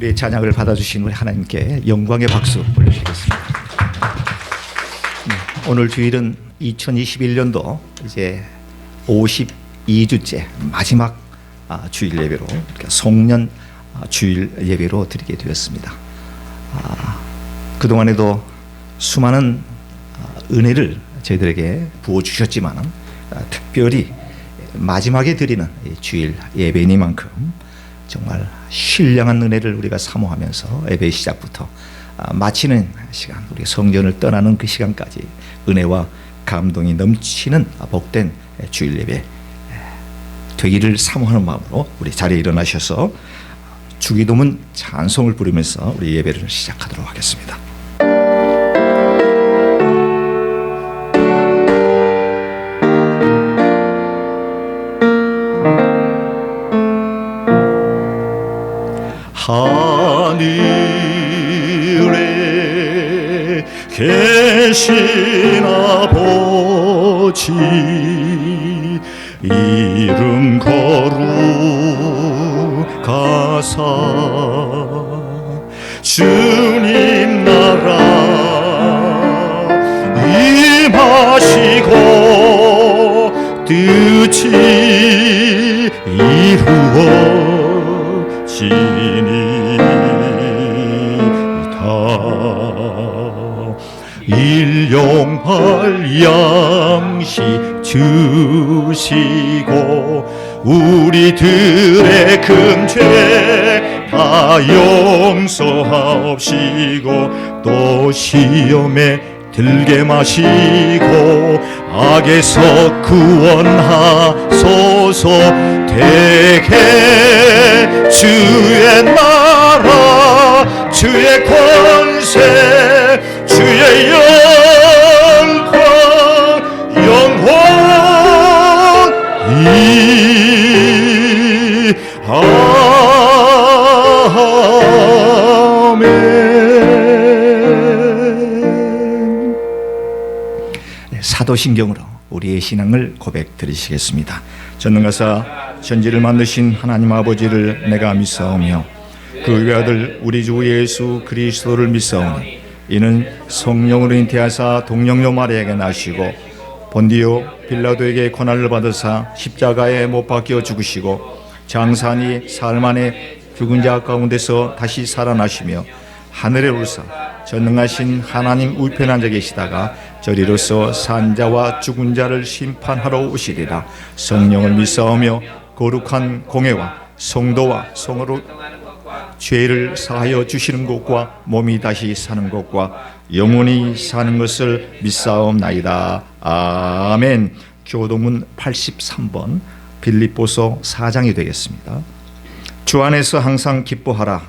우리의 찬양을 받아주신 우리 하나님께 영광의 박수 올려드리겠습니다. 오늘 주일은 2021년도 이제 52주째 마지막 주일 예배로, 그러니까 송년 주일 예배로 드리게 되었습니다. 그동안에도 수많은 은혜를 저희들에게 부어주셨지만 특별히 마지막에 드리는 주일 예배니만큼 정말 신령한 은혜를 우리가 사모하면서 예배 시작부터 마치는 시간, 우리 성전을 떠나는 그 시간까지 은혜와 감동이 넘치는 복된 주일 예배 되기를 사모하는 마음으로 우리 자리에 일어나셔서 주기도문 찬송을 부르면서 우리 예배를 시작하도록 하겠습니다. 하늘에 계신 아버지 이름 거룩하사 주님 나라 임하시고 뜻이 이루어지니이다. 일용할 양식 주시고 우리들의 금죄 다 용서하옵시고 또 시험에 들게 마시고 악에서 구원하소서. 대개 주의 나라 주의 권세 주의 영광 영원히 아멘. 사도신경으로 우리의 신앙을 고백 드리시겠습니다. 전능하사 천지를 만드신 하나님 아버지를 내가 믿사오며 그 외아들 우리 주 예수 그리스도를 믿사오니 이는 성령으로 잉태하사 동정녀 마리아에게 나시고 본디오 빌라도에게 고난을 받으사 십자가에 못 박혀 죽으시고 장사니 사흘 만에 죽은 자 가운데서 다시 살아나시며 하늘에 오르사 전능하신 하나님 우편에 앉아 계시다가 저리로서 산자와 죽은 자를 심판하러 오시리라. 성령을 믿사오며 거룩한 공회와 성도와 성으로 죄를 사하여 주시는 것과 몸이 다시 사는 것과 영원히 사는 것을 믿사옵나이다. 아멘. 교도문 83번 빌립보서 4장이 되겠습니다. 주 안에서 항상 기뻐하라.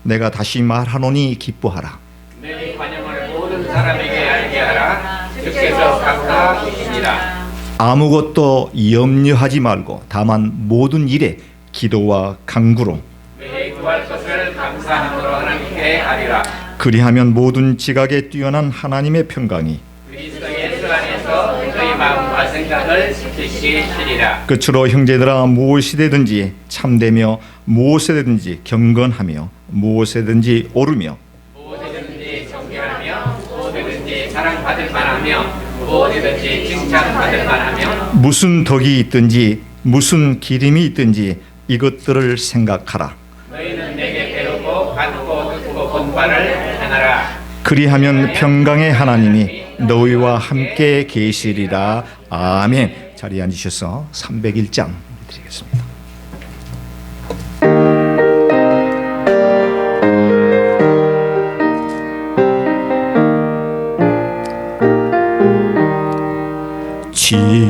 내가 다시 말하노니 기뻐하라. 내 관용을 모든 사람에게 알게 하라. 주께서 감사하시니라. 아무것도 염려하지 말고 다만 모든 일에 기도와 간구로 매일 구할 것을 감사함으로 하나님께 하리라. 그리하면 모든 지각에 뛰어난 하나님의 평강이 그리스도 예수 안에서 너희 마음과 생각을 지키시리라. 끝으로 형제들아 무엇이든지 참되며 무엇이든지 경건하며 무엇이든지 오르며 무엇이든지 존경하며 무엇이든지 사랑받을 만하며 무엇이든지 칭찬받을 만하며 무슨 덕이 있든지 무슨 기림이 있든지 이것들을 생각하라. 너희는 내게 배우고 받고 듣고 본 바를 행하라. 그리하면 평강의 하나님이 너희와 함께 계시리라. 아멘. 자리에 앉으셔서 301장 드리겠습니다.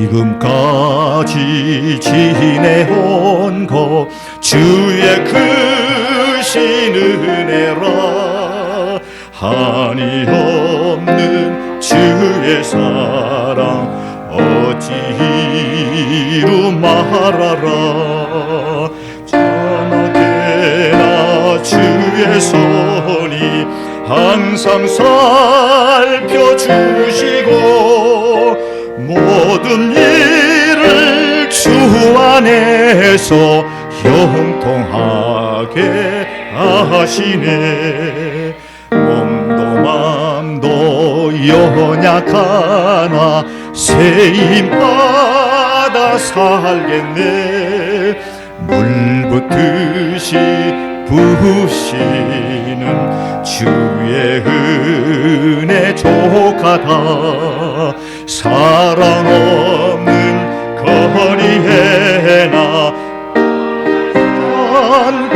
지금까지 지내온 것 주의 크신 은혜라. 한이 없는 주의 사랑 어찌 이루 말하라. 자나게나 주의 손이 항상 살펴주시고 모든 일을 주 안에서 형통하게 하시네. 몸도 맘도 연약하나 세임받아 살겠네. 물붓듯이 부으시는 주의 은혜 족하다. 사랑 없는 거리에 나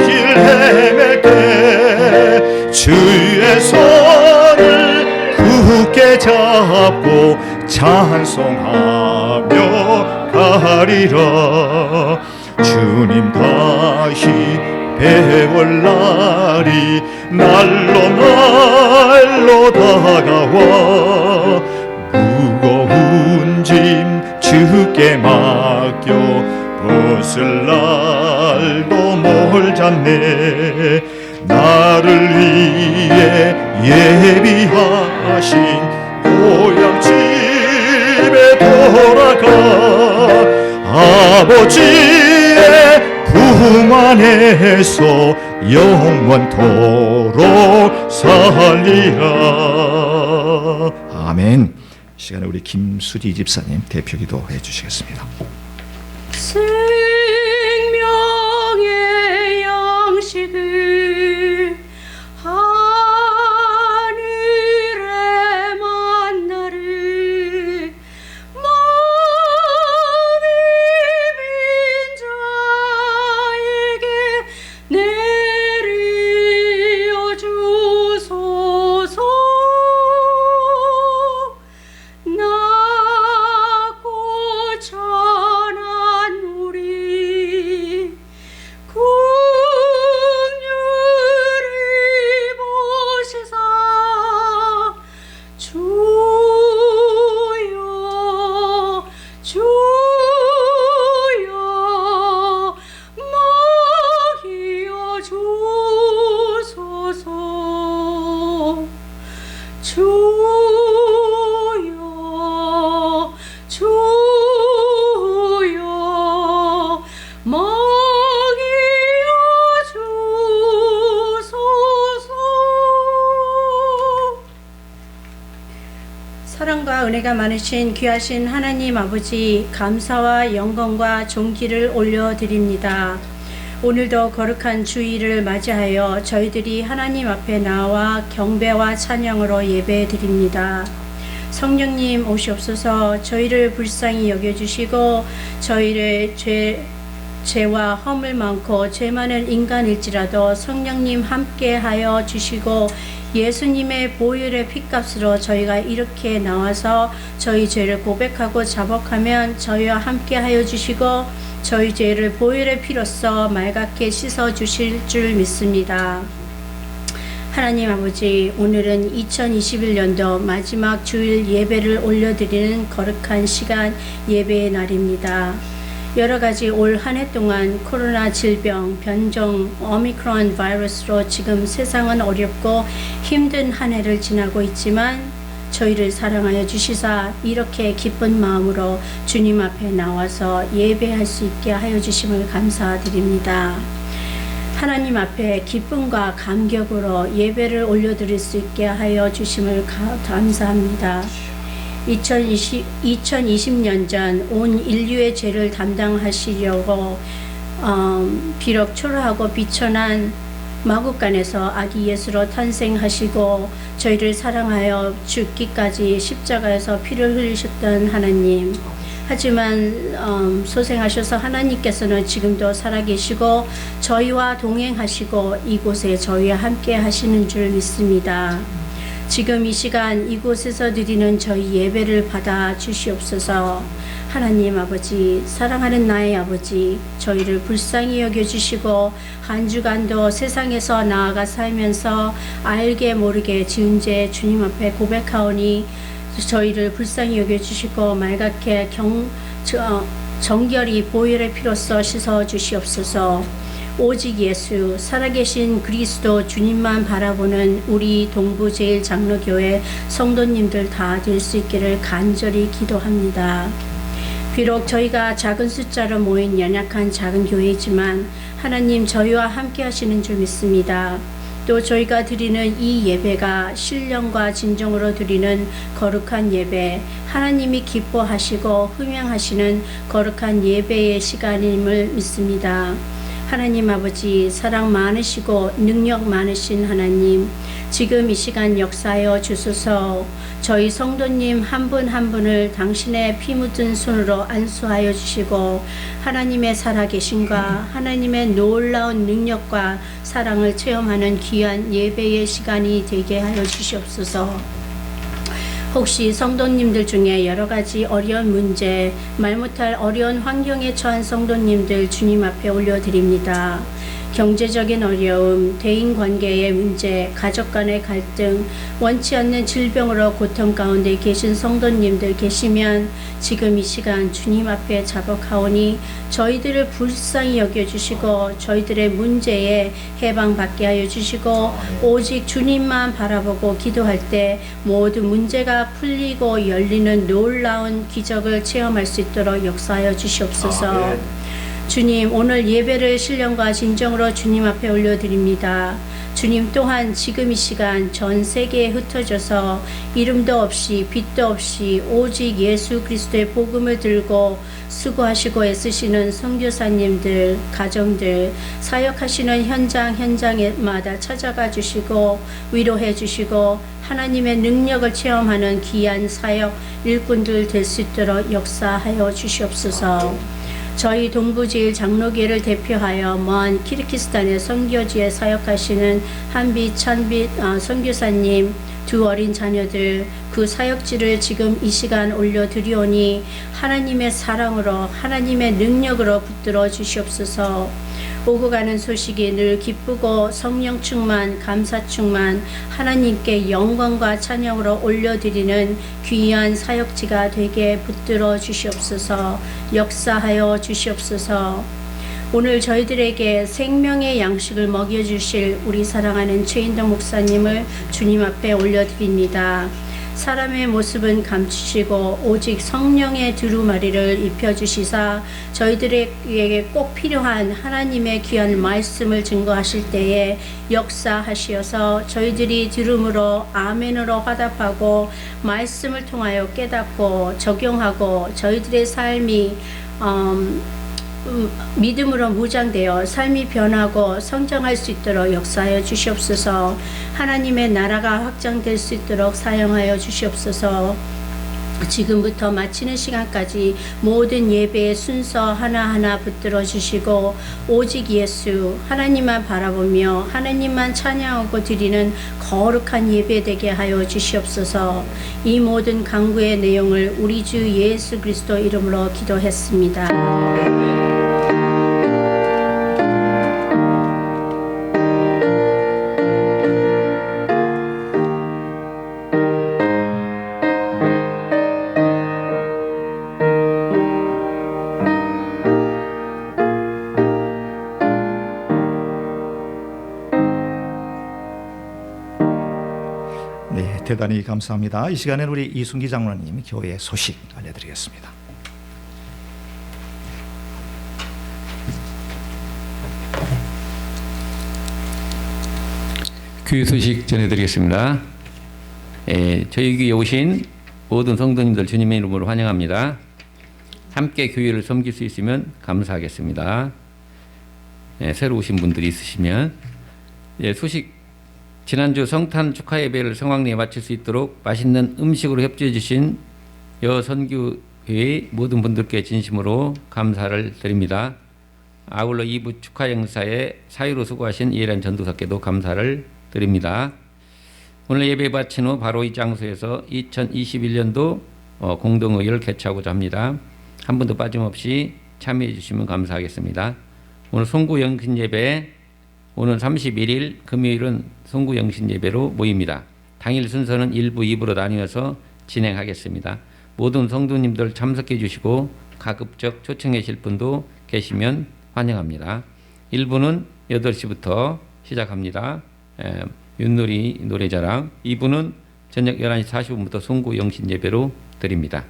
길 헤맬 때 주의 손을 굳게 잡고 찬송하며 가리라. 주님 다시 배울 날이 날로 날로 다가와. 무거운 짐 주께 맡겨 벗을 날도 멀잖네. 나를 위해 예비하신 고향집에 돌아가 아버지의 품 안에서 영원토록 살리라. 아멘. 이 시간에 우리 김수지 집사님 대표기도 해주시겠습니다. 생명의 양식을 하늘의 만나를 마음이 빈 자에게 내려 주소서. 낮고 찬한 우리 긍휼히 보시사 주여 주여 먹여 주소서. 주여 주여 먹여 주소서. 사랑과 은혜가 많으신 귀하신 하나님 아버지, 감사와 영광과 존귀를 올려드립니다. 오늘도 거룩한 주일을 맞이하여 저희들이 하나님 앞에 나와 경배와 찬양으로 예배드립니다. 성령님 오시옵소서. 저희를 불쌍히 여겨주시고 저희를 죄와 허물 많고 죄 많은 인간일지라도 성령님 함께하여 주시고 예수님의 보혈의 피값으로 저희가 이렇게 나와서 저희 죄를 고백하고 자복하면 저희와 함께하여 주시고 저희 죄를 보혈의 피로써 맑게 씻어 주실 줄 믿습니다. 하나님 아버지, 오늘은 2021년도 마지막 주일 예배를 올려드리는 거룩한 시간, 예배의 날입니다. 여러가지 올 한 해 동안 코로나 질병, 변종, 오미크론 바이러스로 지금 세상은 어렵고 힘든 한 해를 지나고 있지만 저희를 사랑하여 주시사 이렇게 기쁜 마음으로 주님 앞에 나와서 예배할 수 있게 하여 주심을 감사드립니다. 하나님 앞에 기쁨과 감격으로 예배를 올려드릴 수 있게 하여 주심을 감사합니다. 2020년 전 온 인류의 죄를 담당하시려고 비록 초라하고 비천한 마국간에서 아기 예수로 탄생하시고 저희를 사랑하여 죽기까지 십자가에서 피를 흘리셨던 하나님, 하지만 소생하셔서 하나님께서는 지금도 살아계시고 저희와 동행하시고 이곳에 저희와 함께 하시는 줄 믿습니다. 지금 이 시간 이곳에서 드리는 저희 예배를 받아 주시옵소서. 하나님 아버지, 사랑하는 나의 아버지, 저희를 불쌍히 여겨주시고 한 주간도 세상에서 나아가 살면서 알게 모르게 지은 죄 주님 앞에 고백하오니 저희를 불쌍히 여겨주시고 맑게 정결히 보혈의 피로써 씻어 주시옵소서. 오직 예수, 살아계신 그리스도 주님만 바라보는 우리 동부제일장로교회 성도님들 다 될 수 있기를 간절히 기도합니다. 비록 저희가 작은 숫자로 모인 연약한 작은 교회이지만 하나님 저희와 함께 하시는 줄 믿습니다. 또 저희가 드리는 이 예배가 신령과 진정으로 드리는 거룩한 예배, 하나님이 기뻐하시고 흥행하시는 거룩한 예배의 시간임을 믿습니다. 하나님 아버지, 사랑 많으시고 능력 많으신 하나님, 지금 이 시간 역사하여 주소서. 저희 성도님 한 분 한 분을 당신의 피 묻은 손으로 안수하여 주시고 하나님의 살아계심과 하나님의 놀라운 능력과 사랑을 체험하는 귀한 예배의 시간이 되게 하여 주시옵소서. 혹시 성도님들 중에 여러 가지 어려운 문제, 말 못할 어려운 환경에 처한 성도님들 주님 앞에 올려드립니다. 경제적인 어려움, 대인관계의 문제, 가족 간의 갈등, 원치 않는 질병으로 고통 가운데 계신 성도님들 계시면 지금 이 시간 주님 앞에 자복하오니 저희들을 불쌍히 여겨주시고 저희들의 문제에 해방받게 하여 주시고 오직 주님만 바라보고 기도할 때 모든 문제가 풀리고 열리는 놀라운 기적을 체험할 수 있도록 역사하여 주시옵소서. 주님, 오늘 예배를 신령과 진정으로 주님 앞에 올려드립니다. 주님 또한 지금 이 시간 전 세계에 흩어져서 이름도 없이 빛도 없이 오직 예수 그리스도의 복음을 들고 수고하시고 애쓰시는 선교사님들, 가정들, 사역하시는 현장마다 찾아가 주시고 위로해 주시고 하나님의 능력을 체험하는 귀한 사역 일꾼들 될 수 있도록 역사하여 주시옵소서. 저희 동부지일 장로교회를 대표하여 먼 키르기스탄의 선교지에 사역하시는 한빛, 찬빛 선교사님, 두 어린 자녀들, 그 사역지를 지금 이 시간 올려드리오니 하나님의 사랑으로 하나님의 능력으로 붙들어 주시옵소서. 오고 가는 소식이 늘 기쁘고 성령 충만, 감사 충만, 하나님께 영광과 찬양으로 올려드리는 귀한 사역지가 되게 붙들어 주시옵소서. 역사하여 주시옵소서. 오늘 저희들에게 생명의 양식을 먹여주실 우리 사랑하는 최인덕 목사님을 주님 앞에 올려드립니다. 사람의 모습은 감추시고 오직 성령의 두루마리를 입혀주시사 저희들에게 꼭 필요한 하나님의 귀한 말씀을 증거하실 때에 역사하시어서 저희들이 들음으로 아멘으로 화답하고 말씀을 통하여 깨닫고 적용하고 저희들의 삶이 믿음으로 무장되어 삶이 변하고 성장할 수 있도록 역사하여 주시옵소서. 하나님의 나라가 확장될 수 있도록 사용하여 주시옵소서. 지금부터 마치는 시간까지 모든 예배의 순서 하나하나 붙들어 주시고 오직 예수 하나님만 바라보며 하나님만 찬양하고 드리는 거룩한 예배 되게 하여 주시옵소서. 이 모든 간구의 내용을 우리 주 예수 그리스도 이름으로 기도했습니다. 대단히 감사합니다. 이 시간에는 우리 이순기 장로님 교회 소식 알려드리겠습니다. 교회 소식 전해드리겠습니다. 저희 교회에 오신 모든 성도님들 주님의 이름으로 환영합니다. 함께 교회를 섬길 수 있으면 감사하겠습니다. 새로 오신 분들이 있으시면 소식 지난주 성탄 축하 예배를 성황리에 마칠 수 있도록 맛있는 음식으로 협조해 주신 여선교회의 모든 분들께 진심으로 감사를 드립니다. 아울러 2부 축하 행사에 사유로 수고하신 이해란 전도사께도 감사를 드립니다. 오늘 예배 바친 후 바로 이 장소에서 2021년도 공동의회를 개최하고자 합니다. 한 분도 빠짐없이 참여해 주시면 감사하겠습니다. 오늘 송구 영신 예배, 오늘 31일 금요일은 송구 영신 예배로 모입니다. 당일 순서는 1부, 2부로 나뉘어서 진행하겠습니다. 모든 성도님들 참석해 주시고 가급적 초청해 주실 분도 계시면 환영합니다. 1부는 8시부터 시작합니다. 윷놀이 노래자랑. 2부는 저녁 11시 40분부터 송구 영신 예배로 드립니다.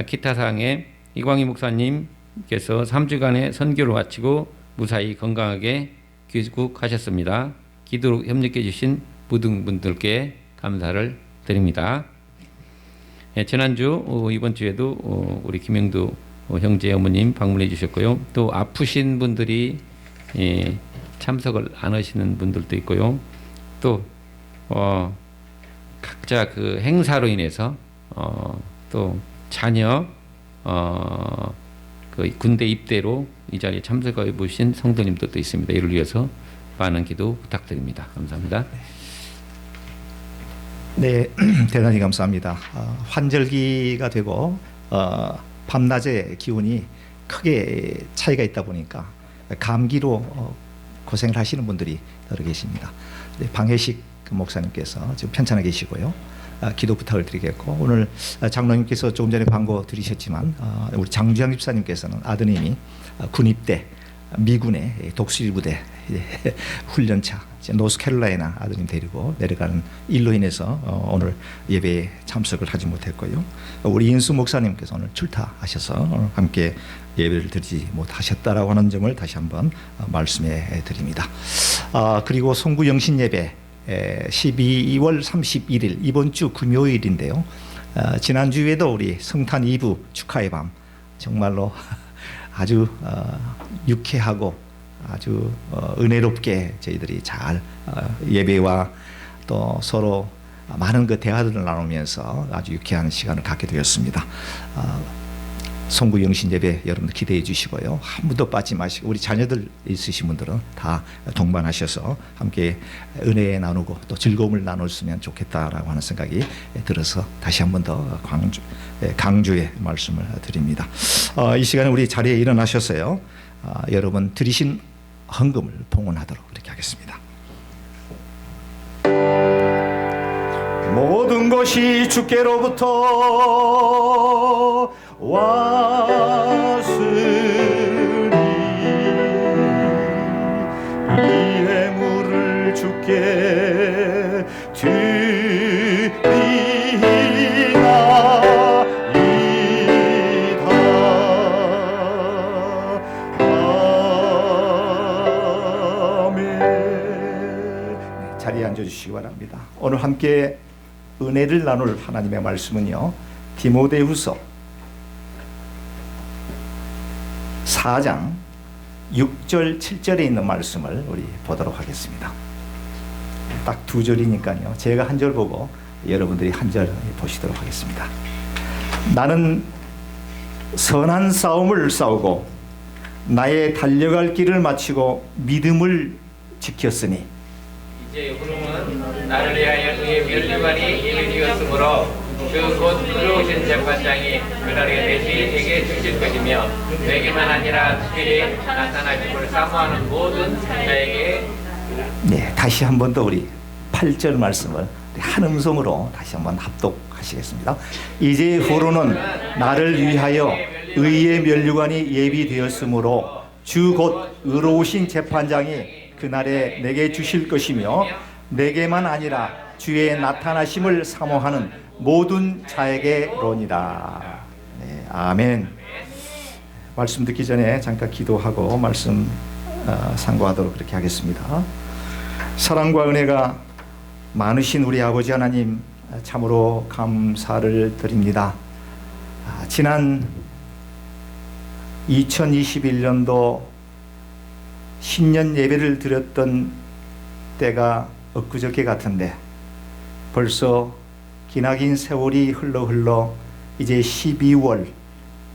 기타 사항에 이광희 목사님께서 3주간의 선교를 마치고 무사히 건강하게 귀국하셨습니다. 기도로 협력해 주신 모든 분들께 감사를 드립니다. 지난주 이번 주에도 우리 김영두 형제 어머님 방문해 주셨고요. 또 아프신 분들이 참석을 안 하시는 분들도 있고요. 또 각자 그 행사로 인해서 또 자녀 그 군대 입대로 이 자리에 참석해 보신 성도님들도 있습니다. 이를 위해서 많은 기도 부탁드립니다. 감사합니다. 네, 대단히 감사합니다. 환절기가 되고 밤낮의 기온이 크게 차이가 있다 보니까 감기로 고생을 하시는 분들이 여러 계십니다. 네, 방혜식 목사님께서 지금 편찮아 계시고요. 기도 부탁을 드리겠고, 오늘 장로님께서 조금 전에 광고 드리셨지만 우리 장주영 집사님께서는 아드님이 군입대 미군의 독수리 부대 훈련차 노스캐롤라이나 아드님 데리고 내려가는 일로 인해서 오늘 예배에 참석을 하지 못했고요. 우리 인수 목사님께서 오늘 출타하셔서 함께 예배를 드리지 못하셨다라고 하는 점을 다시 한번 말씀해 드립니다. 그리고 송구 영신 예배 12월 31일 이번 주 금요일인데요. 지난주에도 우리 성탄 2부 축하의 밤 정말로 아주 유쾌하고 아주 은혜롭게 저희들이 잘 예배와 또 서로 많은 그 대화들을 나누면서 아주 유쾌한 시간을 갖게 되었습니다. 송구 영신 예배 여러분들 기대해 주시고요. 한 분도 빠지지 마시고 우리 자녀들 있으신 분들은 다 동반하셔서 함께 은혜 나누고 또 즐거움을 나눴으면 좋겠다라고 하는 생각이 들어서 다시 한 번 더 강조의 말씀을 드립니다. 이 시간에 우리 자리에 일어나셔서요. 여러분 드리신 헌금을 봉헌하도록 그렇게 하겠습니다. 모든 것이 주께로부터 왔으니 이 예물을 주께 드리나이다. 아멘. 네, 자리에 앉아주시기 바랍니다. 오늘 함께 은혜를 나눌 하나님의 말씀은요, 디모데후서 4장 6절 7절에 있는 말씀을 우리 보도록 하겠습니다. 딱 두 절이니까요. 제가 한 절 보고 여러분들이 한 절 보시도록 하겠습니다. 나는 선한 싸움을 싸우고 나의 달려갈 길을 마치고 믿음을 지켰으니 이제 후름은 나를 위하여 그의 면류관이 예비되었으므로 그 곧 들어오신 재판장이 그날에 대신 내게 주실 것이며 내게만 아니라 특별히 나타나심을 사모하는 모든 자에게. 네, 다시 한 번 더 우리 8절 말씀을 한 음성으로 다시 한번 합독하시겠습니다. 이제 후로는 나를 위하여 의의 면류관이 예비되었으므로 주 곧 의로우신 재판장이 그날에 내게 주실 것이며 내게만 아니라 주의 나타나심을 사모하는 모든 자에게로니라. 네, 아멘. 말씀 듣기 전에 잠깐 기도하고 말씀 상고하도록 그렇게 하겠습니다. 사랑과 은혜가 많으신 우리 아버지 하나님 참으로 감사를 드립니다. 지난 2021년도 신년 예배를 드렸던 때가 엊그저께 같은데 벌써 기나긴 세월이 흘러 이제 12월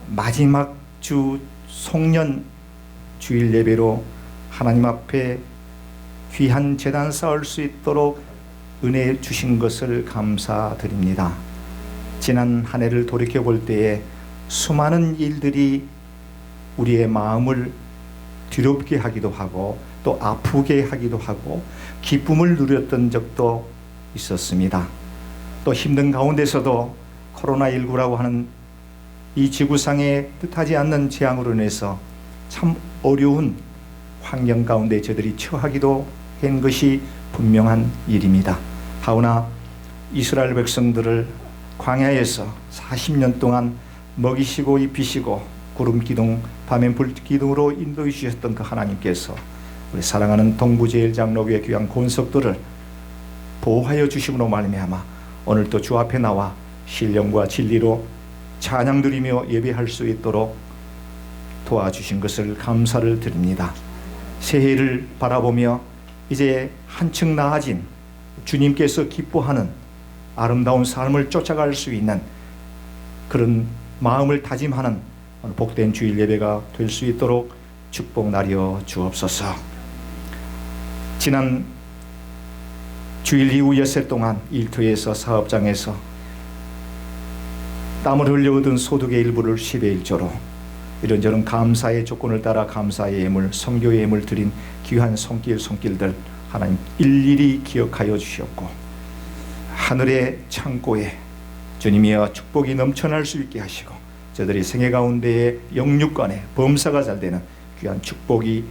마지막 주 송년 주일 예배로 하나님 앞에 귀한 제단 쌓을 수 있도록 은혜 주신 것을 감사드립니다. 지난 한 해를 돌이켜볼 때에 수많은 일들이 우리의 마음을 두렵게 하기도 하고 또 아프게 하기도 하고 기쁨을 누렸던 적도 있었습니다. 또 힘든 가운데서도 코로나19라고 하는 이 지구상에 뜻하지 않는 재앙으로 인해서 참 어려운 환경 가운데 저들이 처하기도 한 것이 분명한 일입니다. 하오나 이스라엘 백성들을 광야에서 40년 동안 먹이시고 입히시고 구름 기둥, 밤엔 불 기둥으로 인도해 주셨던 그 하나님께서 우리 사랑하는 동부제일장로교회 귀한 권속들을 보호하여 주심으로 말미암아 오늘 또 주 앞에 나와 신령과 진리로 찬양 드리며 예배할 수 있도록 도와주신 것을 감사를 드립니다. 새해를 바라보며 이제 한층 나아진 주님께서 기뻐하는 아름다운 삶을 쫓아갈 수 있는 그런 마음을 다짐하는 복된 주일 예배가 될 수 있도록 축복 나려 주옵소서. 지난 주일 이후 엿새 동안 일터에서 사업장에서 땀을 흘려 얻은 소득의 일부를 10의 1조로 이런저런 감사의 조건을 따라 감사의 예물, 성교의 예물 드린 귀한 손길들 하나님 일일이 기억하여 주시옵고 하늘의 창고에 주님이여 축복이 넘쳐날 수 있게 하시고 저들이 생애 가운데에 영육간에 범사가 잘 되는 귀한 축복이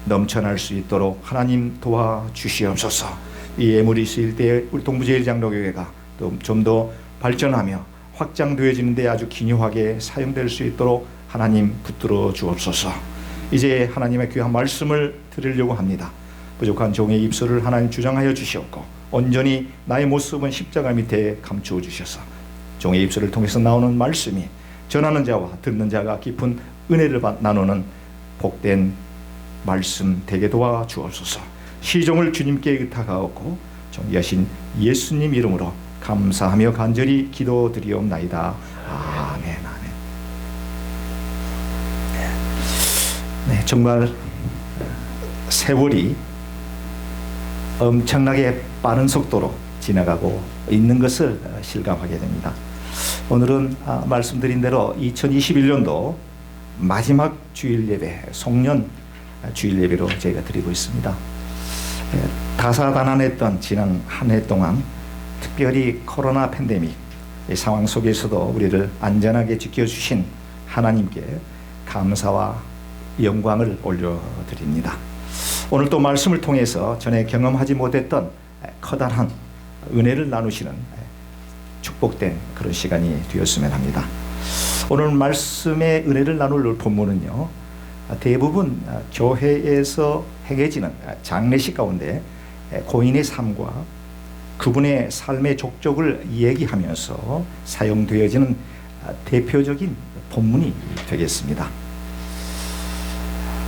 넘쳐날 수 있도록 하나님 도와주시옵소서. 이 예물이 있을 때 우리 동부제일장로교회가 또 좀 더 발전하며 확장되어지는 데 아주 기묘하게 사용될 수 있도록 하나님 붙들어 주옵소서. 이제 하나님의 귀한 말씀을 드리려고 합니다. 부족한 종의 입술을 하나님 주장하여 주시옵고 온전히 나의 모습은 십자가 밑에 감추어 주셔서 종의 입술을 통해서 나오는 말씀이 전하는 자와 듣는 자가 깊은 은혜를 나누는 복된 말씀 되게 도와 주옵소서. 시종을 주님께 의탁하옵고 종 여신 예수님 이름으로 감사하며 간절히 기도드리옵나이다. 아멘. 아멘. 네, 정말 세월이 엄청나게 빠른 속도로 지나가고 있는 것을 실감하게 됩니다. 오늘은 말씀드린 대로 2021년도 마지막 주일 예배, 송년 주일 예배로 저희가 드리고 있습니다. 다사다난했던 지난 한 해 동안 특별히 코로나 팬데믹 상황 속에서도 우리를 안전하게 지켜주신 하나님께 감사와 영광을 올려드립니다. 오늘 또 말씀을 통해서 전에 경험하지 못했던 커다란 은혜를 나누시는 축복된 그런 시간이 되었으면 합니다. 오늘 말씀의 은혜를 나눌 본문은요, 대부분 교회에서 행해지는 장례식 가운데 고인의 삶과 그분의 삶의 족적을 얘기하면서 사용되어지는 대표적인 본문이 되겠습니다.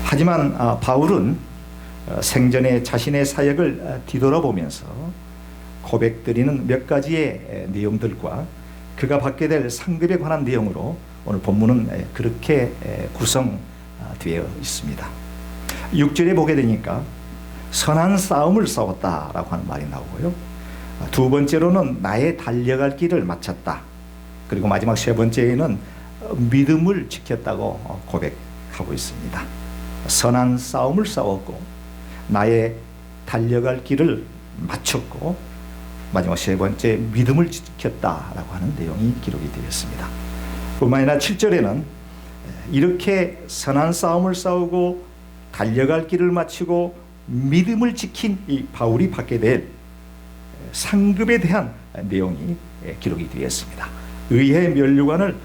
하지만 바울은 생전에 자신의 사역을 뒤돌아보면서 고백드리는 몇 가지의 내용들과 그가 받게 될 상급에 관한 내용으로 오늘 본문은 그렇게 구성되어 있습니다. 6절에 보게 되니까 선한 싸움을 싸웠다라고 하는 말이 나오고요. 두 번째로는 나의 달려갈 길을 마쳤다. 그리고 마지막 세 번째에는 믿음을 지켰다고 고백하고 있습니다. 선한 싸움을 싸웠고 나의 달려갈 길을 마쳤고 마지막 세 번째 믿음을 지켰다라고 하는 내용이 기록이 되었습니다. 뿐만 아니라 7절에는 이렇게 선한 싸움을 싸우고 달려갈 길을 마치고 믿음을 지킨 이 바울이 받게 될 상급에 대한 내용이 기록이 되었습니다. 의의 면류관을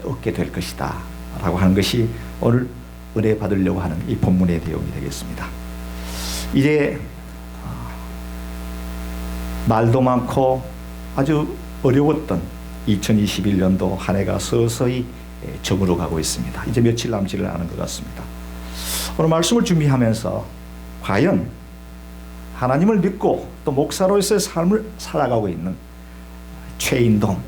얻게 될 것이다 라고 하는 것이 오늘 은혜 받으려고 하는 이 본문의 내용이 되겠습니다. 이제 말도 많고 아주 어려웠던 2021년도 한 해가 서서히 저물어 가고 있습니다. 이제 며칠 남지를 않은 것 같습니다. 오늘 말씀을 준비하면서 과연 하나님을 믿고 또 목사로서의 삶을 살아가고 있는 최인동,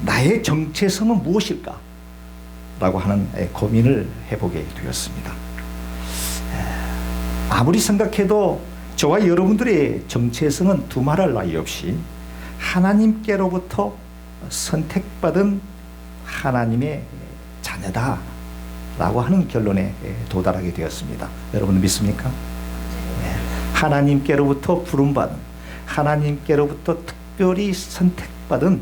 나의 정체성은 무엇일까? 라고 하는 고민을 해보게 되었습니다. 아무리 생각해도 저와 여러분들의 정체성은 두말할 나위 없이 하나님께로부터 선택받은 하나님의 자녀다 라고 하는 결론에 도달하게 되었습니다. 여러분 믿습니까? 하나님께로부터 부름받은, 하나님께로부터 특별히 선택받은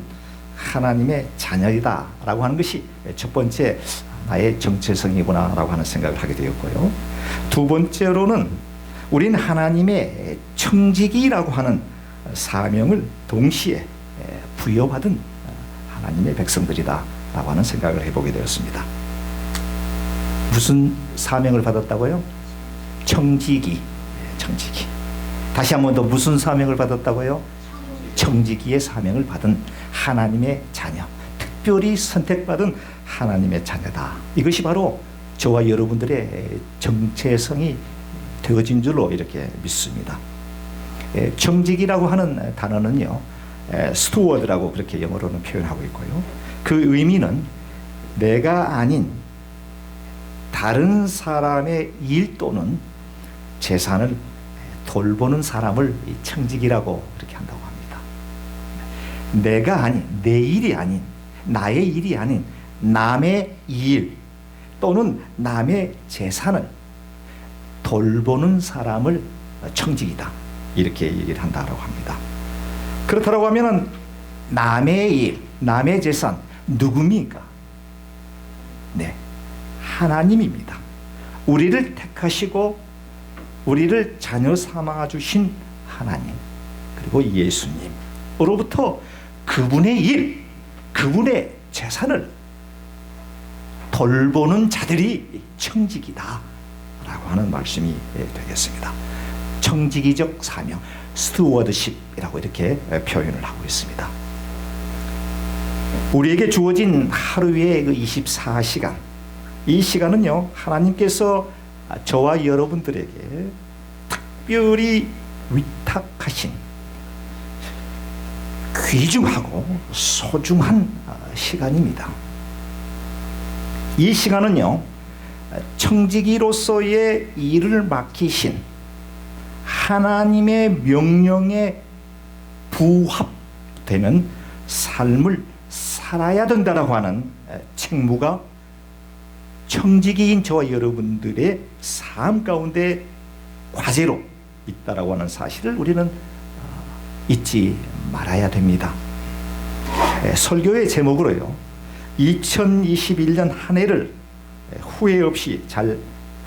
하나님의 자녀이다 라고 하는 것이 첫 번째 나의 정체성이구나 라고 하는 생각을 하게 되었고요. 두 번째로는 우린 하나님의 청지기라고 하는 사명을 동시에 부여받은 하나님의 백성들이다 라고 하는 생각을 해보게 되었습니다. 무슨 사명을 받았다고요? 청지기. 다시 한 번 더 무슨 사명을 받았다고요? 청지기의 사명을 받은 하나님의 자녀, 특별히 선택받은 하나님의 자녀다. 이것이 바로 저와 여러분들의 정체성이 되어진 줄로 이렇게 믿습니다. 청지기라고 하는 단어는요, 스튜어드라고 그렇게 영어로는 표현하고 있고요. 그 의미는 내가 아닌 다른 사람의 일 또는 재산을 돌보는 사람을 청지기라고 그렇게 한다고 합니다. 내가 아닌, 내 일이 아닌, 나의 일이 아닌 남의 일 또는 남의 재산을 돌보는 사람을 청지기다, 이렇게 얘기를 한다고 합니다. 그렇다고 하면은 남의 일, 남의 재산 누굽니까? 네, 하나님입니다. 우리를 택하시고 우리를 자녀 삼아 주신 하나님, 그리고 예수님으로부터 그분의 일, 그분의 재산을 돌보는 자들이 청지기다 라고 하는 말씀이 되겠습니다. 청지기적 사명, 스튜어드십이라고 이렇게 표현을 하고 있습니다. 우리에게 주어진 하루의 그 24시간, 이 시간은요, 하나님께서 저와 여러분들에게 특별히 위탁하신 귀중하고 소중한 시간입니다. 이 시간은요, 청지기로서의 일을 맡기신 하나님의 명령에 부합되는 삶을 살아야 된다라고 하는 책무가 청지기인 저와 여러분들의 삶 가운데 과제로 있다라고 하는 사실을 우리는 잊지 말아야 됩니다. 설교의 제목으로요, 2021년 한 해를 후회 없이 잘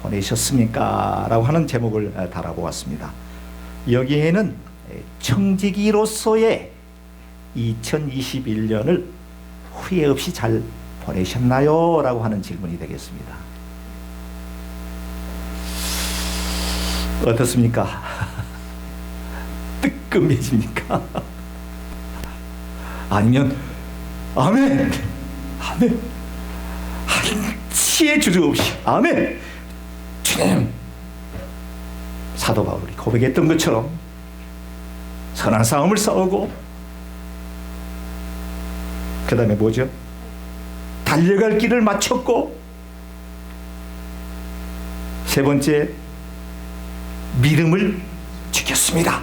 보내셨습니까? 라고 하는 제목을 달아보았습니다. 여기에는 청지기로서의 2021년을 후회 없이 잘 보내셨나요? 라고 하는 질문이 되겠습니다. 어떻습니까? 뜨끔해집니까? 아니면 아멘, 아멘, 한치의 주저 없이 아멘, 주님, 사도 바울이 고백했던 것처럼 선한 싸움을 싸우고 그 다음에 뭐죠? 달려갈 길을 마쳤고, 세 번째, 믿음을 지켰습니다.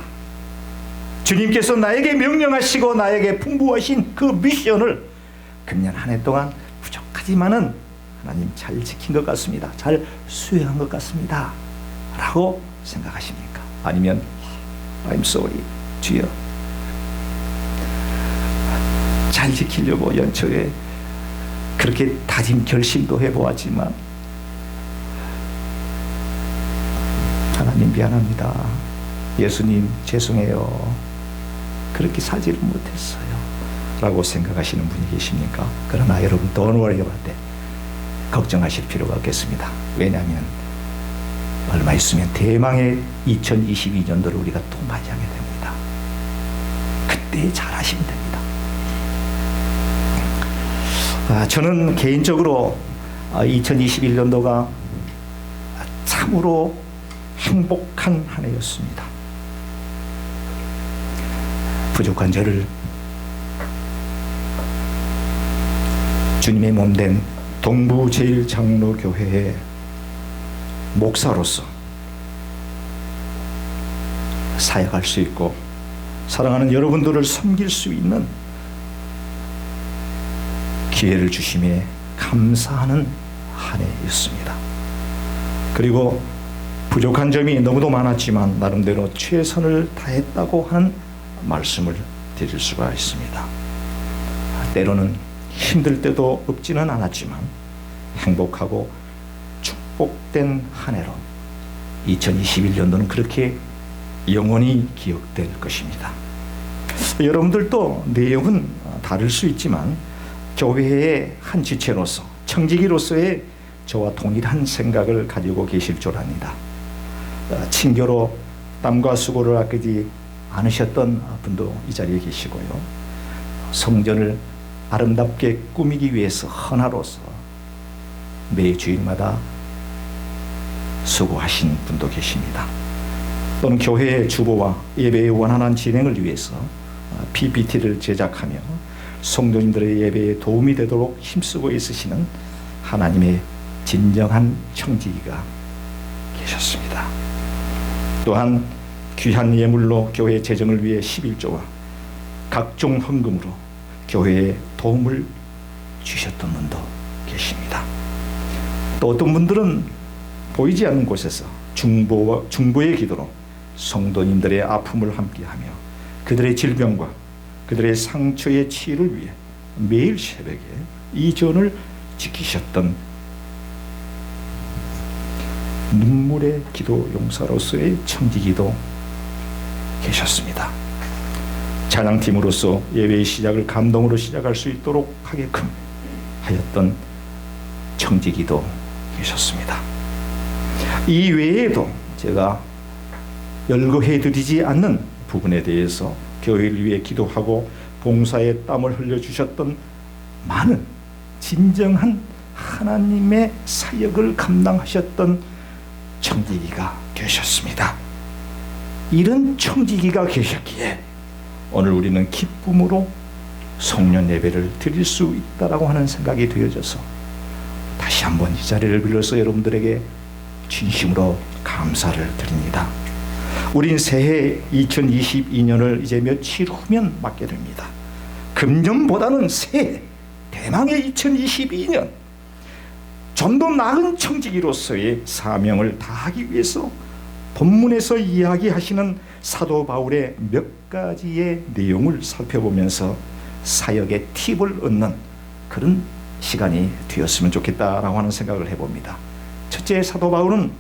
주님께서 나에게 명령하시고 나에게 풍부하신 그 미션을 금년 한 해 동안 부족하지만은 하나님 잘 지킨 것 같습니다. 잘 수행한 것 같습니다. 라고 생각하십니까? 아니면 I'm sorry, 주여, 잘 지키려고 연초에 그렇게 다짐 결심도 해보았지만 하나님 미안합니다, 예수님 죄송해요, 그렇게 살지를 못했어요 라고 생각하시는 분이 계십니까? 그러나 여러분, don't worry about that. 걱정하실 필요가 없겠습니다. 왜냐하면 얼마 있으면 대망의 2022년도를 우리가 또 맞이하게 됩니다. 그때 잘하시면 됩니다. 저는 개인적으로 2021년도가 참으로 행복한 한 해였습니다. 부족한 저를 주님의 몸된 동부제일장로교회의 목사로서 사역할 수 있고 사랑하는 여러분들을 섬길 수 있는 기회를 주심에 감사하는 한 해였습니다. 그리고 부족한 점이 너무도 많았지만 나름대로 최선을 다했다고 하는 말씀을 드릴 수가 있습니다. 때로는 힘들 때도 없지는 않았지만 행복하고 축복된 한 해로 2021년도는 그렇게 영원히 기억될 것입니다. 여러분들도 내용은 다를 수 있지만 교회의 한 지체로서, 청지기로서의 저와 동일한 생각을 가지고 계실 줄 압니다. 친교로 땀과 수고를 아끼지 않으셨던 분도 이 자리에 계시고요. 성전을 아름답게 꾸미기 위해서 헌화로서 매 주일마다 수고하신 분도 계십니다. 또는 교회의 주보와 예배의 원활한 진행을 위해서 PPT를 제작하며 성도님들의 예배에 도움이 되도록 힘쓰고 있으시는 하나님의 진정한 청지기가 계셨습니다. 또한 귀한 예물로 교회 재정을 위해 11조와 각종 헌금으로 교회에 도움을 주셨던 분도 계십니다. 또 어떤 분들은 보이지 않는 곳에서 중보의 기도로 성도님들의 아픔을 함께하며 그들의 질병과 그들의 상처의 치유를 위해 매일 새벽에 이 전을 지키셨던 눈물의 기도 용사로서의 청지기도 계셨습니다. 찬양팀으로서 예배의 시작을 감동으로 시작할 수 있도록 하게끔 하였던 청지기도 계셨습니다. 이 외에도 제가 열거해드리지 않는 부분에 대해서 교회를 위해 기도하고 봉사에 땀을 흘려주셨던 많은 진정한 하나님의 사역을 감당하셨던 청지기가 계셨습니다. 이런 청지기가 계셨기에 오늘 우리는 기쁨으로 성령 예배를 드릴 수 있다라고 하는 생각이 되어져서 다시 한번 이 자리를 빌어서 여러분들에게 진심으로 감사를 드립니다. 우린 새해 2022년을 이제 며칠 후면 맞게 됩니다. 금년보다는 새해 대망의 2022년 좀 더 나은 청지기로서의 사명을 다하기 위해서 본문에서 이야기하시는 사도 바울의 몇 가지의 내용을 살펴보면서 사역의 팁을 얻는 그런 시간이 되었으면 좋겠다라고 하는 생각을 해봅니다. 첫째, 사도 바울은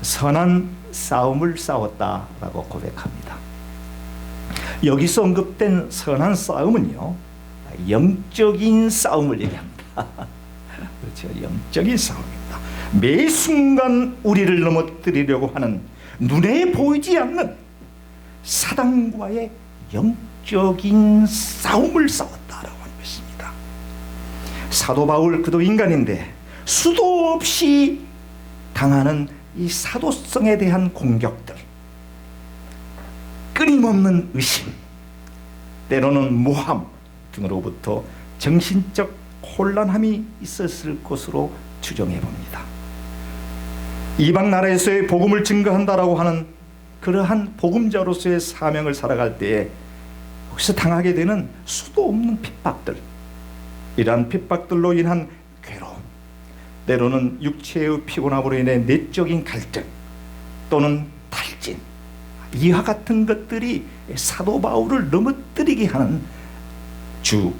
선한 싸움을 싸웠다라고 고백합니다. 여기서 언급된 선한 싸움은요, 영적인 싸움을 얘기합니다. 그렇죠, 영적인 싸움입니다. 매 순간 우리를 넘어뜨리려고 하는 눈에 보이지 않는 사단과의 영적인 싸움을 싸웠다라고 하는 것입니다. 사도 바울, 그도 인간인데 수도 없이 당하는 이 사도성에 대한 공격들, 끊임없는 의심, 때로는 모함 등으로부터 정신적 혼란함이 있었을 것으로 추정해 봅니다. 이방 나라에서의 복음을 증거한다라고 하는 그러한 복음자로서의 사명을 살아갈 때에 거기서 당하게 되는 수도 없는 핍박들, 이러한 핍박들로 인한 괴로움, 때로는 육체의 피곤함으로 인해 내적인 갈등 또는 탈진, 이와 같은 것들이 사도 바울을 넘어뜨리게 하는 주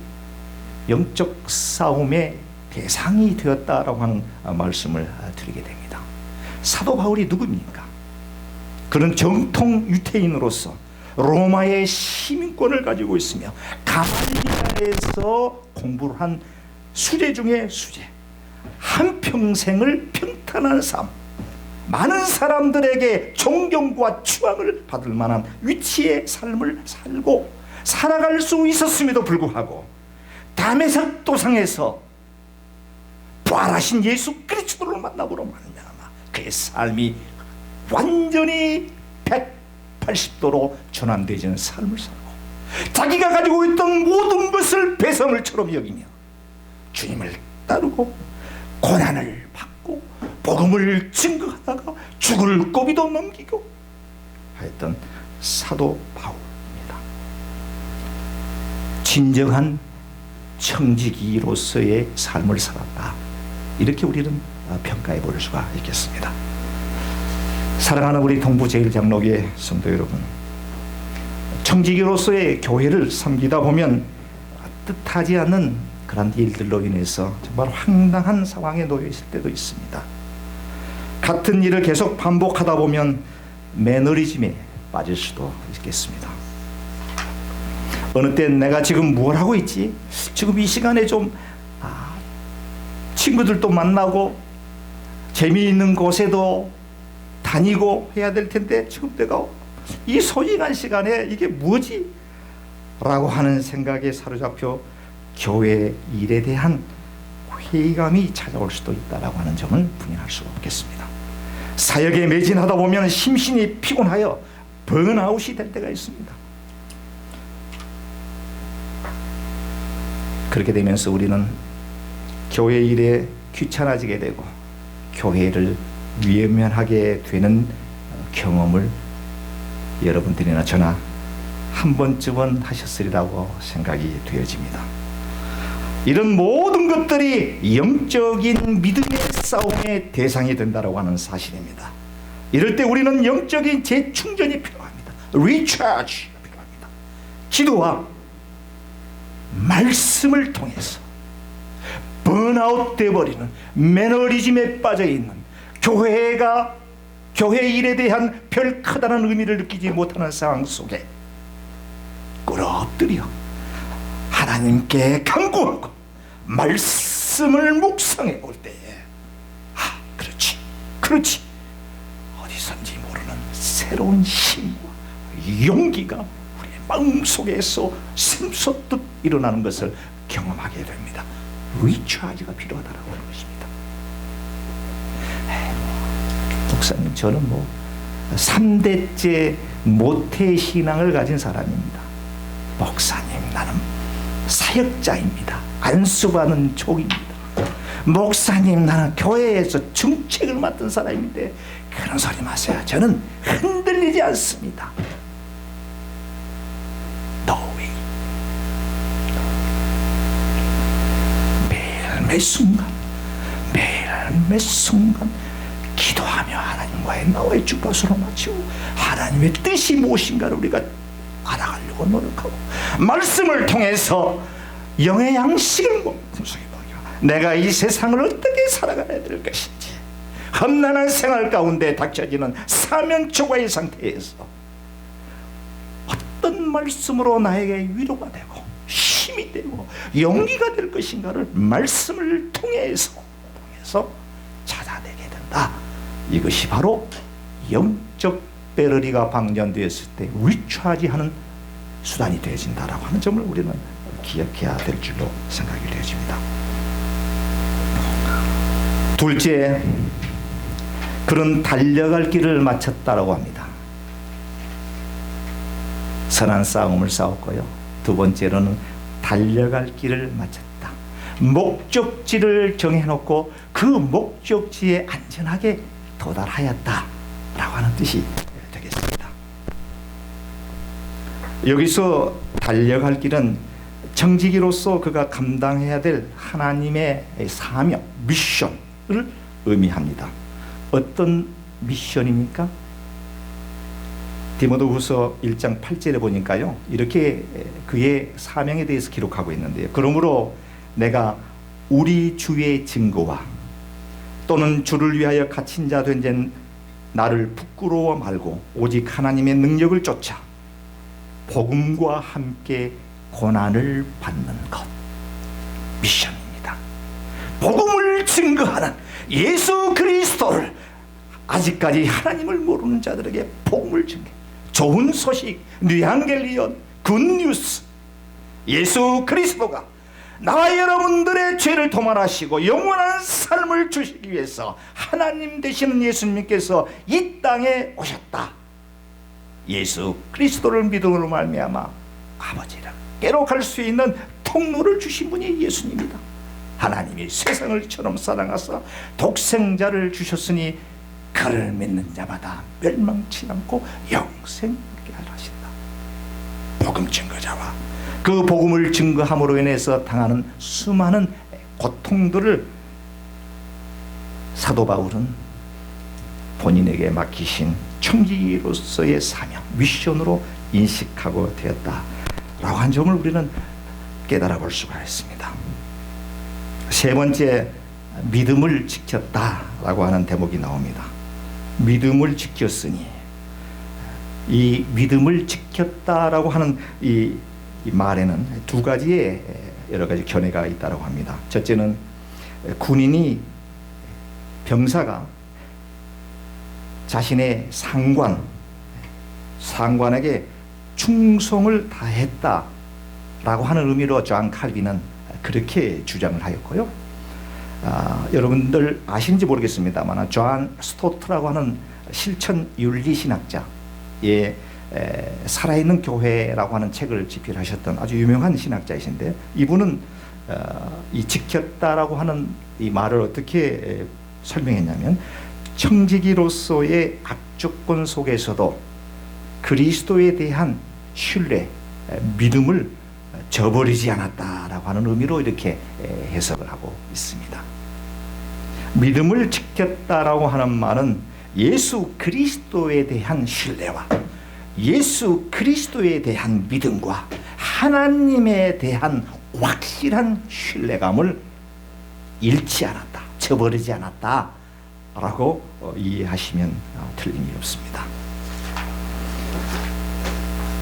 영적 싸움의 대상이 되었다라고 하는 말씀을 드리게 됩니다. 사도 바울이 누굽니까? 그는 정통 유태인으로서 로마의 시민권을 가지고 있으며 가말리아에서 공부를 한 수재 중에 수재, 한평생을 평탄한 삶, 많은 사람들에게 존경과 추앙을 받을 만한 위치의 삶을 살고 살아갈 수 있었음에도 불구하고 다메섹 도상에서 부활하신 예수 그리스도를 만나보러 말미암아 그의 삶이 완전히 180도로 전환되지는 삶을 살고 자기가 가지고 있던 모든 것을 배설물처럼 여기며 주님을 따르고 고난을 받고 복음을 증거하다가 죽을 고비도 넘기고 하였던 사도 바울입니다. 진정한 청지기로서의 삶을 살았다, 이렇게 우리는 평가해 볼 수가 있겠습니다. 사랑하는 우리 동부제일장로교회 성도 여러분, 청지기로서의 교회를 섬기다 보면 뜻하지 않는 그런 일들로 인해서 정말 황당한 상황에 놓여 있을 때도 있습니다. 같은 일을 계속 반복하다 보면 매너리즘에 빠질 수도 있겠습니다. 어느 땐 내가 지금 뭘 하고 있지? 지금 이 시간에 좀 친구들도 만나고 재미있는 곳에도 다니고 해야 될 텐데 지금 내가 이 소중한 시간에 이게 뭐지? 라고 하는 생각에 사로잡혀 교회 일에 대한 회의감이 찾아올 수도 있다라고 하는 점을 부인할 수가 없겠습니다. 사역에 매진하다 보면 심신이 피곤하여 번아웃이 될 때가 있습니다. 그렇게 되면서 우리는 교회 일에 귀찮아지게 되고 교회를 외면하게 되는 경험을 여러분들이나 저나 한 번쯤은 하셨으리라고 생각이 되어집니다. 이런 모든 것들이 영적인 믿음의 싸움의 대상이 된다고 하는 사실입니다. 이럴 때 우리는 영적인 재충전이 필요합니다. 리차지가 필요합니다. 기도와 말씀을 통해서 번아웃 되어버리는 매너리즘에 빠져있는 교회 일에 대한 별 크다는 의미를 느끼지 못하는 상황 속에 끌어엎드려 하나님께 간구하고 말씀을 묵상해 볼 때에 그렇지 어디선지 모르는 새로운 힘과 용기가 우리의 마음속에서 샘솟듯 일어나는 것을 경험하게 됩니다. 리차지가 필요하다라고 하는 것입니다. 목사님, 저는 3대째 모태 신앙을 가진 사람입니다. 목사님, 나는 사역자입니다. 안수받은 족입니다. 목사님, 나는 교회에서 중책을 맡은 사람인데 그런 소리 마세요. 저는 흔들리지 않습니다. No way. 매일 매 순간 기도하며 하나님과의 나와의 주파수로 맞추고 하나님의 뜻이 무엇인가를 우리가 알아가려고 노력하고 말씀을 통해서 영의 양식을 품속에 먹여 내가 이 세상을 어떻게 살아가야 될 것인지 험난한 생활 가운데 닥쳐지는 사면초가의 상태에서 어떤 말씀으로 나에게 위로가 되고 힘이 되고 용기가 될 것인가를 말씀을 통해서 찾아내게 된다. 이것이 바로 영적 배러리가 방전되었을 때 리차지하는 수단이 되어진다라고 하는 점을 우리는 기억해야 될 줄로 생각이 되어집니다. 둘째, 그런 달려갈 길을 마쳤다라고 합니다. 선한 싸움을 싸웠고요. 두 번째로는 달려갈 길을 마쳤다. 목적지를 정해놓고 그 목적지에 안전하게 도달하였다라고 하는 뜻이 되겠습니다. 여기서 달려갈 길은 청지기로서 그가 감당해야 될 하나님의 사명, 미션을 의미합니다. 어떤 미션입니까? 디모데후서 1장 8절에 보니까요, 이렇게 그의 사명에 대해서 기록하고 있는데요. 그러므로 내가 우리 주의 증거와 또는 주를 위하여 갇힌 자 된 나를 부끄러워 말고 오직 하나님의 능력을 쫓아 복음과 함께 고난을 받는 것, 미션입니다. 복음을 증거하는 예수 그리스도를 아직까지 하나님을 모르는 자들에게 복음을 증거, 좋은 소식, 뉴앙겔리온, 굿뉴스, 예수 그리스도가 나와 여러분들의 죄를 도말하시고 영원한 삶을 주시기 위해서 하나님 되시는 예수님께서 이 땅에 오셨다. 예수 그리스도를 믿음으로 말미암아 아버지를 깨로갈 수 있는 통로를 주신 분이 예수님이다. 하나님이 세상을 이처럼 사랑하사 독생자를 주셨으니 그를 믿는 자마다 멸망치 않고 영생하게 하라 하신다. 복음 증거자와 그 복음을 증거함으로 인해서 당하는 수많은 고통들을 사도 바울은 본인에게 맡기신 청지기로서의 사명, 미션으로 인식하고 되었다라고 한 점을 우리는 깨달아 볼 수가 있습니다. 세 번째, 믿음을 지켰다라고 하는 대목이 나옵니다. 믿음을 지켰으니, 이 믿음을 지켰다라고 하는 이 말에는 두 가지의 여러 가지 견해가 있다고 합니다. 첫째는 군인이 병사가 자신의 상관에게 충성을 다했다라고 하는 의미로 존 칼빈은 그렇게 주장을 하였고요. 여러분들 아시는지 모르겠습니다만 존 스토트라고 하는 실천 윤리 신학자의 살아있는 교회라고 하는 책을 집필하셨던 아주 유명한 신학자이신데, 이분은 이 지켰다라고 하는 이 말을 어떻게 설명했냐면, 청지기로서의 악조건 속에서도 그리스도에 대한 신뢰, 믿음을 저버리지 않았다라고 하는 의미로 이렇게 해석을 하고 있습니다. 믿음을 지켰다라고 하는 말은 예수 그리스도에 대한 신뢰와 예수 그리스도에 대한 믿음과 하나님에 대한 확실한 신뢰감을 잃지 않았다, 저버리지 않았다라고 이해하시면 틀림이 없습니다.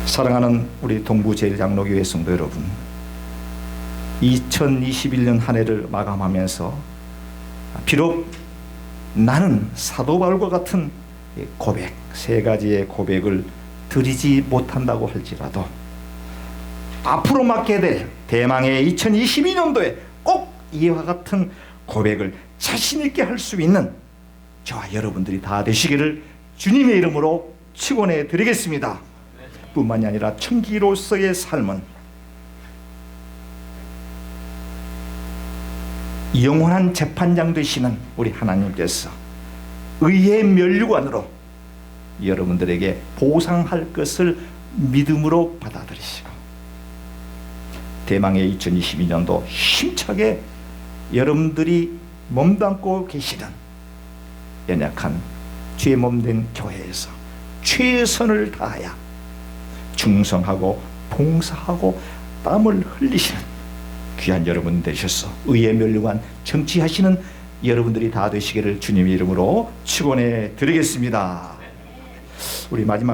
사랑하는 우리 동부제일장로교회 성도 여러분, 2021년 한 해를 마감하면서 비록 나는 사도 바울과 같은 고백, 세 가지의 고백을 드리지 못한다고 할지라도 앞으로 맡게 될 대망의 2022년도에 꼭 이와 같은 고백을 자신 있게 할 수 있는 저와 여러분들이 다 되시기를 주님의 이름으로 축원해 드리겠습니다. 뿐만이 아니라 청지기로서의 삶은 영원한 재판장 되시는 우리 하나님께서 의의 면류관으로 여러분들에게 보상할 것을 믿음으로 받아들이시고, 대망의 2022년도 힘차게 여러분들이 몸담고 계시는 연약한 죄 몸된 교회에서 최선을 다하여 충성하고 봉사하고 땀을 흘리시는 귀한 여러분 되셔서 의의 면류관 정치하시는 여러분들이 다 되시기를 주님의 이름으로 축원해 드리겠습니다. 우리 마지막